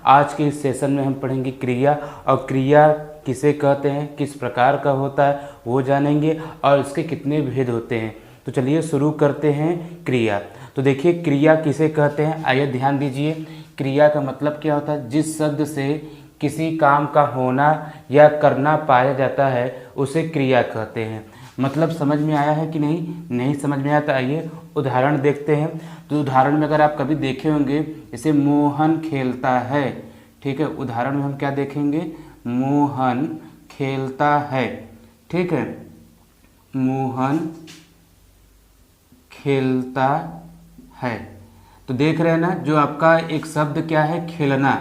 आज के इस सेशन में हम पढ़ेंगे क्रिया, और क्रिया किसे कहते हैं, किस प्रकार का होता है वो जानेंगे, और इसके कितने भेद होते हैं। तो चलिए शुरू करते हैं क्रिया। तो देखिए क्रिया किसे कहते हैं, आइए ध्यान दीजिए। क्रिया का मतलब क्या होता है, जिस शब्द से किसी काम का होना या करना पाया जाता है उसे क्रिया कहते हैं। मतलब समझ में आया है कि नहीं समझ में आया तो आइए उदाहरण देखते हैं। तो उदाहरण में अगर आप कभी देखे होंगे, जैसे मोहन खेलता है, ठीक है, उदाहरण में हम क्या देखेंगे, मोहन खेलता है, ठीक है, मोहन खेलता है। तो देख रहे हैं ना, जो आपका एक शब्द क्या है, खेलना,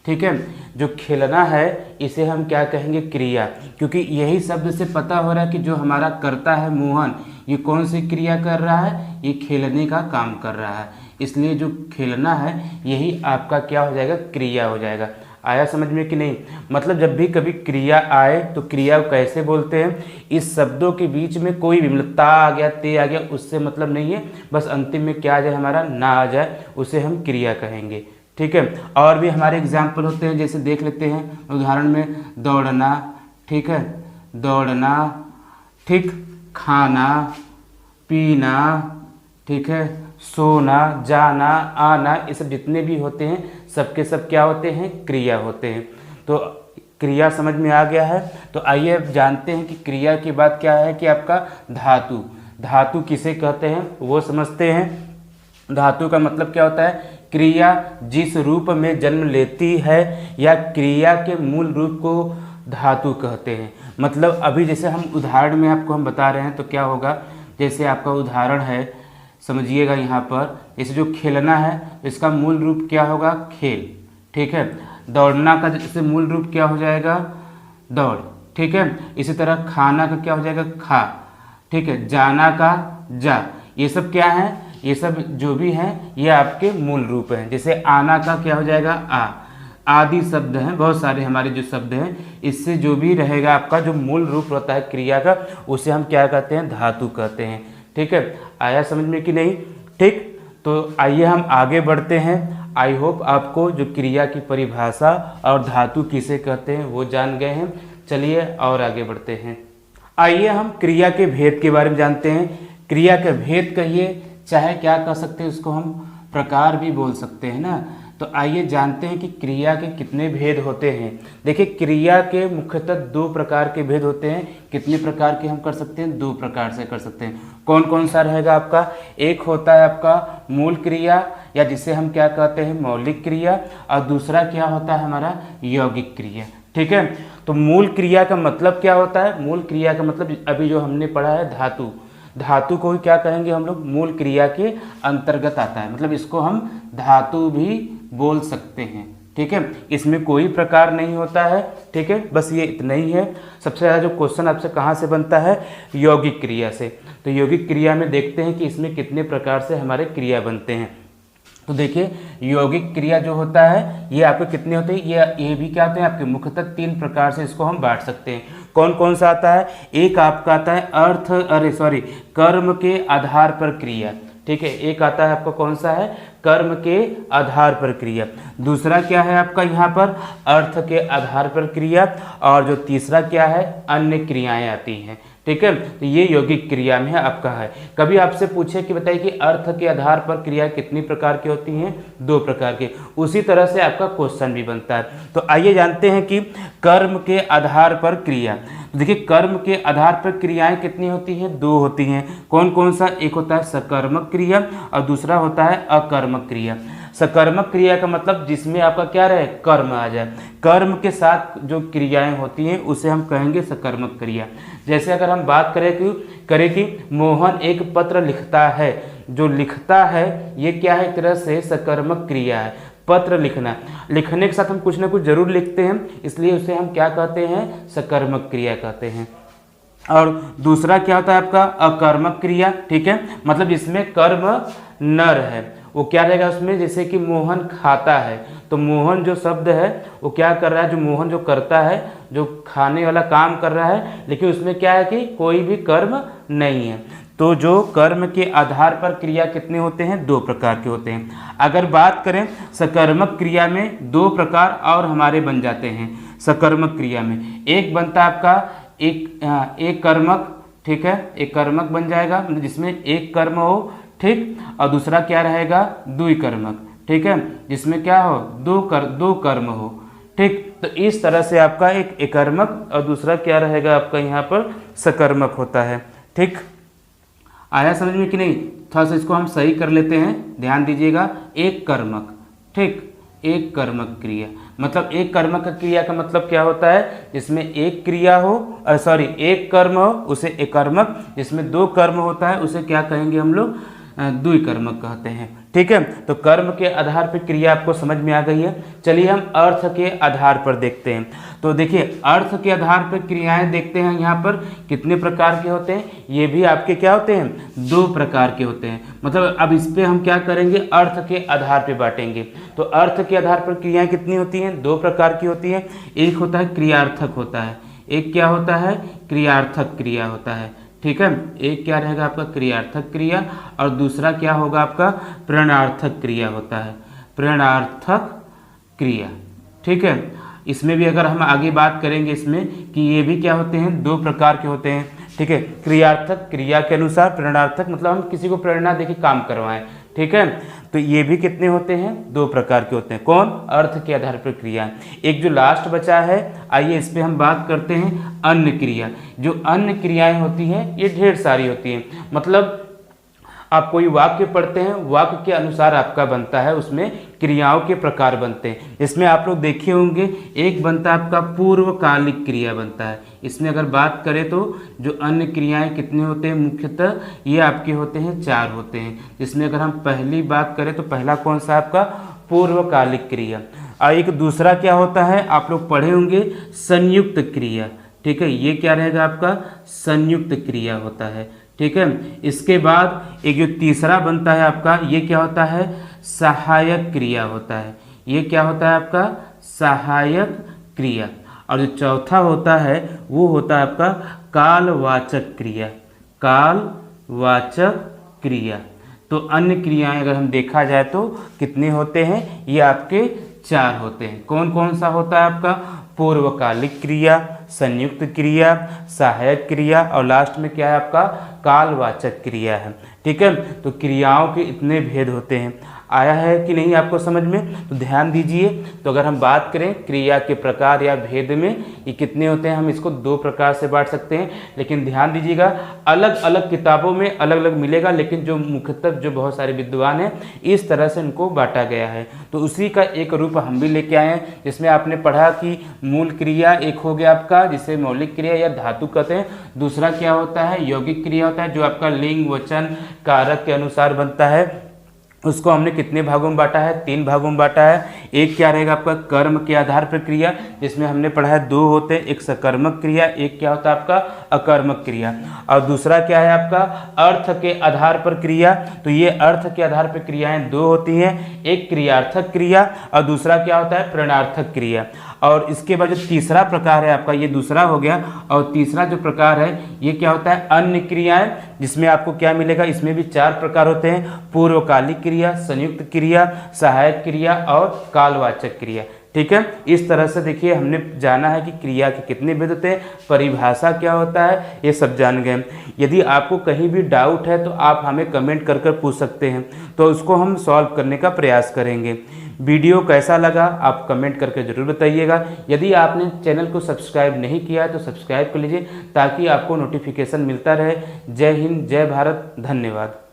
ठीक है, जो खेलना है इसे हम क्या कहेंगे, क्रिया, क्योंकि यही शब्द से पता हो रहा है कि जो हमारा करता है मोहन, ये कौन सी क्रिया कर रहा है, ये खेलने का काम कर रहा है, इसलिए जो खेलना है यही आपका क्या हो जाएगा, क्रिया हो जाएगा। आया समझ में कि नहीं। मतलब जब भी कभी क्रिया आए तो क्रिया को कैसे बोलते हैं, इस शब्दों के बीच में कोई भी मतलब ता आ गया, ते आ गया, उससे मतलब नहीं है, बस अंतिम में क्या आ जाए, हमारा ना आ जाए, उसे हम क्रिया कहेंगे, ठीक है। और भी हमारे एग्जाम्पल होते हैं, जैसे देख लेते हैं उदाहरण में, दौड़ना, ठीक है, दौड़ना, ठीक, खाना पीना, ठीक है, सोना, जाना, आना, ये सब जितने भी होते हैं सबके सब क्या होते हैं, क्रिया होते हैं। तो क्रिया समझ में आ गया है। तो आइए अब जानते हैं कि क्रिया की बात क्या है, कि आपका धातु, धातु किसे कहते हैं वो समझते हैं। धातु का मतलब क्या होता है, क्रिया जिस रूप में जन्म लेती है या क्रिया के मूल रूप को धातु कहते हैं। मतलब अभी जैसे हम उदाहरण में आपको हम बता रहे हैं तो क्या होगा, जैसे आपका उदाहरण है, समझिएगा यहाँ पर, जैसे जो खेलना है इसका मूल रूप क्या होगा, खेल, ठीक है। दौड़ना का जैसे मूल रूप क्या हो जाएगा, दौड़, ठीक है। इसी तरह खाना का क्या हो जाएगा, खा, ठीक है। जाना का जा, ये सब क्या है, ये सब जो भी हैं ये आपके मूल रूप हैं। जैसे आना का क्या हो जाएगा, आ, आदि शब्द हैं, बहुत सारे हमारे जो शब्द हैं, इससे जो भी रहेगा आपका जो मूल रूप होता है क्रिया का, उसे हम क्या कहते हैं, धातु कहते हैं, ठीक है। आया समझ में कि नहीं, ठीक। तो आइए हम आगे बढ़ते हैं। आई होप आपको जो क्रिया की परिभाषा और धातु किसे कहते हैं वो जान गए हैं। चलिए और आगे बढ़ते हैं। आइए हम क्रिया के भेद के बारे में जानते हैं। क्रिया के भेद कहिए, चाहे क्या कह सकते हैं, उसको हम प्रकार भी बोल सकते हैं ना। तो आइए जानते हैं कि क्रिया के कितने भेद होते हैं। देखिए क्रिया के मुख्यतः दो प्रकार के भेद होते हैं। कितने प्रकार के हम कर सकते हैं, दो प्रकार से कर सकते हैं। कौन कौन सा रहेगा आपका, एक होता है आपका मूल क्रिया, या जिसे हम क्या कहते हैं, मौलिक क्रिया, और दूसरा क्या होता है हमारा, यौगिक क्रिया, ठीक है। तो मूल क्रिया का मतलब क्या होता है, मूल क्रिया का मतलब अभी जो हमने पढ़ा है धातु, धातु को ही क्या कहेंगे हम लोग, मूल क्रिया के अंतर्गत आता है, मतलब इसको हम धातु भी बोल सकते हैं, ठीक है। इसमें कोई प्रकार नहीं होता है, ठीक है, बस ये इतना ही है। सबसे ज़्यादा जो क्वेश्चन आपसे कहाँ से बनता है, यौगिक क्रिया से। तो यौगिक क्रिया में देखते हैं कि इसमें कितने प्रकार से हमारे क्रिया बनते हैं। तो देखिए यौगिक क्रिया जो होता है ये आपके कितने होते हैं, ये भी क्या होते हैं आपके, मुख्यतः तीन प्रकार से इसको हम बांट सकते हैं। कौन कौन सा आता है, एक आपका आता है कर्म के आधार पर क्रिया, ठीक है। एक आता है आपका कौन सा है, कर्म के आधार पर क्रिया। दूसरा क्या है आपका यहाँ पर, अर्थ के आधार पर क्रिया। और जो तीसरा क्या है, अन्य क्रियाएं आती हैं, ठीक है। तो ये यौगिक क्रिया में आपका है। कभी आपसे पूछे कि बताइए कि अर्थ के आधार पर क्रिया कितनी प्रकार की होती हैं, दो प्रकार की, उसी तरह से आपका क्वेश्चन भी बनता है। तो आइए जानते हैं कि कर्म के आधार पर क्रिया। तो देखिए कर्म के आधार पर क्रियाएं कितनी होती हैं, दो होती हैं। कौन कौन सा, एक होता है सकर्मक क्रिया और दूसरा होता है अकर्मक क्रिया। सकर्मक क्रिया का मतलब जिसमें आपका क्या रहे, कर्म आ जाए, कर्म के साथ जो क्रियाएं होती हैं उसे हम कहेंगे सकर्मक क्रिया। जैसे अगर हम बात करें कि मोहन एक पत्र लिखता है, जो लिखता है ये क्या है, एक तरह से सकर्मक क्रिया है। पत्र लिखना, लिखने के साथ हम कुछ ना कुछ जरूर लिखते हैं, इसलिए उसे हम क्या कहते हैं, सकर्मक क्रिया कहते हैं। और दूसरा क्या होता है आपका अकर्मक क्रिया, ठीक है, मतलब जिसमें कर्म नर है, वो क्या रहेगा उसमें, जैसे कि मोहन खाता है, तो मोहन जो शब्द है वो क्या कर रहा है, जो मोहन जो करता है, जो खाने वाला काम कर रहा है, लेकिन उसमें क्या है कि कोई भी कर्म नहीं है। तो जो कर्म के आधार पर क्रिया कितने होते हैं, 2 प्रकार के होते हैं। अगर बात करें सकर्मक क्रिया में 2 प्रकार और हमारे बन जाते हैं। सकर्मक क्रिया में एक बनता है आपका एक कर्मक, ठीक है, एक कर्मक बन जाएगा, मतलब जिसमें एक कर्म हो, ठीक, और दूसरा क्या रहेगा, द्विकर्मक, ठीक है, जिसमें क्या हो, दो कर्म हो, ठीक। तो इस तरह से आपका एक एकर्मक और दूसरा क्या रहेगा आपका यहाँ पर सकर्मक होता है, ठीक। आया समझ में कि नहीं? थोड़ा सा इसको हम सही कर लेते हैं, ध्यान दीजिएगा। एक कर्मक, ठीक, एक कर्मक क्रिया, मतलब एक कर्मक क्रिया का मतलब क्या होता है, जिसमें एक क्रिया हो, एक कर्म हो उसे एकर्मक, जिसमें 2 कर्म होता है उसे क्या कहेंगे हम लोग, द्विकर्मक कहते हैं, ठीक है। तो कर्म के आधार पर क्रिया आपको समझ में आ गई है। चलिए हम अर्थ के आधार पर देखते हैं। तो देखिए अर्थ के आधार पर क्रियाएं देखते हैं, यहाँ पर कितने प्रकार के होते हैं, ये भी आपके क्या होते हैं, 2 प्रकार के होते हैं। मतलब अब इस पर हम क्या करेंगे, अर्थ के आधार पर बांटेंगे। तो अर्थ के आधार पर क्रियाएं कितनी होती हैं, 2 प्रकार की होती हैं। एक होता है क्रियार्थक होता है, एक क्या होता है, क्रियार्थक क्रिया होता है, ठीक है। एक क्या रहेगा आपका क्रियार्थक क्रिया और दूसरा क्या होगा आपका प्रेरणार्थक क्रिया होता है, प्रेरणार्थक क्रिया, ठीक है। इसमें भी अगर हम आगे बात करेंगे इसमें कि ये भी क्या होते हैं, 2 प्रकार के होते हैं, ठीक है। क्रियार्थक क्रिया के अनुसार, प्रेरणार्थक मतलब हम किसी को प्रेरणा देके काम करवाएं, ठीक है। तो ये भी कितने होते हैं, 2 प्रकार के होते हैं। कौन, अर्थ के आधार पर क्रिया। एक जो लास्ट बचा है, आइए इस पे हम बात करते हैं अन्य क्रिया। जो अन्य क्रियाएं होती हैं ये ढेर सारी होती हैं। मतलब आप कोई वाक्य पढ़ते हैं, वाक्य के अनुसार आपका बनता है, उसमें क्रियाओं के प्रकार बनते हैं। इसमें आप लोग देखे होंगे एक बनता है आपका पूर्वकालिक क्रिया बनता है। इसमें अगर बात करें तो जो अन्य क्रियाएं कितने होते हैं, मुख्यतः ये आपके होते हैं 4 होते हैं। जिसमें अगर हम पहली बात करें तो पहला कौन सा आपका पूर्वकालिक क्रिया, और एक दूसरा क्या होता है आप लोग पढ़े होंगे संयुक्त क्रिया, ठीक है। ये क्या रहेगा आपका संयुक्त क्रिया होता है, ठीक है। इसके बाद एक जो तीसरा बनता है आपका, ये क्या होता है, सहायक क्रिया होता है। ये क्या होता है आपका सहायक क्रिया। और जो चौथा होता है वो होता है आपका कालवाचक क्रिया, कालवाचक क्रिया। तो अन्य क्रियाएं अगर हम देखा जाए तो कितने होते हैं, ये आपके 4 होते हैं। कौन कौन सा होता है आपका, पूर्वकालिक क्रिया, संयुक्त क्रिया, सहायक क्रिया और लास्ट में क्या है आपका कालवाचक क्रिया है, ठीक है। तो क्रियाओं के इतने भेद होते हैं। आया है कि नहीं आपको समझ में? तो ध्यान दीजिए। तो अगर हम बात करें क्रिया के प्रकार या भेद में, ये कितने होते हैं, हम इसको 2 प्रकार से बांट सकते हैं। लेकिन ध्यान दीजिएगा अलग अलग किताबों में अलग अलग मिलेगा, लेकिन जो मुख्यतः जो बहुत सारे विद्वान हैं इस तरह से इनको बांटा गया है। तो उसी का एक रूप हम भी लेके आए हैं, जिसमें आपने पढ़ा कि मूल क्रिया एक हो गया आपका, जिसे मौलिक क्रिया या धातु कहते हैं। दूसरा क्या होता है, यौगिक क्रिया होता है, जो आपका लिंग वचन कारक के अनुसार बनता है। उसको हमने कितने भागों में बांटा है, 3 भागों में बांटा है। एक क्या रहेगा आपका कर्म के आधार पर क्रिया, जिसमें हमने पढ़ा है 2 होते हैं, एक सकर्मक क्रिया, एक क्या होता है आपका अकर्मक क्रिया। और दूसरा क्या है आपका अर्थ के आधार पर क्रिया। तो ये अर्थ के आधार पर क्रियाएं 2 होती हैं, एक क्रियार्थक क्रिया और दूसरा क्या होता है प्रेरणार्थक क्रिया। और इसके बाद जो तीसरा प्रकार है आपका, ये दूसरा हो गया, और तीसरा जो प्रकार है ये क्या होता है अन्य क्रियाएं, जिसमें आपको क्या मिलेगा, इसमें भी 4 प्रकार होते हैं, पूर्वकालिक क्रिया, संयुक्त क्रिया, सहायक क्रिया और कालवाचक क्रिया, ठीक है। इस तरह से देखिए हमने जाना है कि क्रिया के कितने भेद होते हैं, परिभाषा क्या होता है, ये सब जान गए। यदि आपको कहीं भी डाउट है तो आप हमें कमेंट कर पूछ सकते हैं, तो उसको हम सॉल्व करने का प्रयास करेंगे। वीडियो कैसा लगा आप कमेंट करके ज़रूर बताइएगा। यदि आपने चैनल को सब्सक्राइब नहीं किया है तो सब्सक्राइब कर लीजिए, ताकि आपको नोटिफिकेशन मिलता रहे। जय हिंद, जय भारत, धन्यवाद।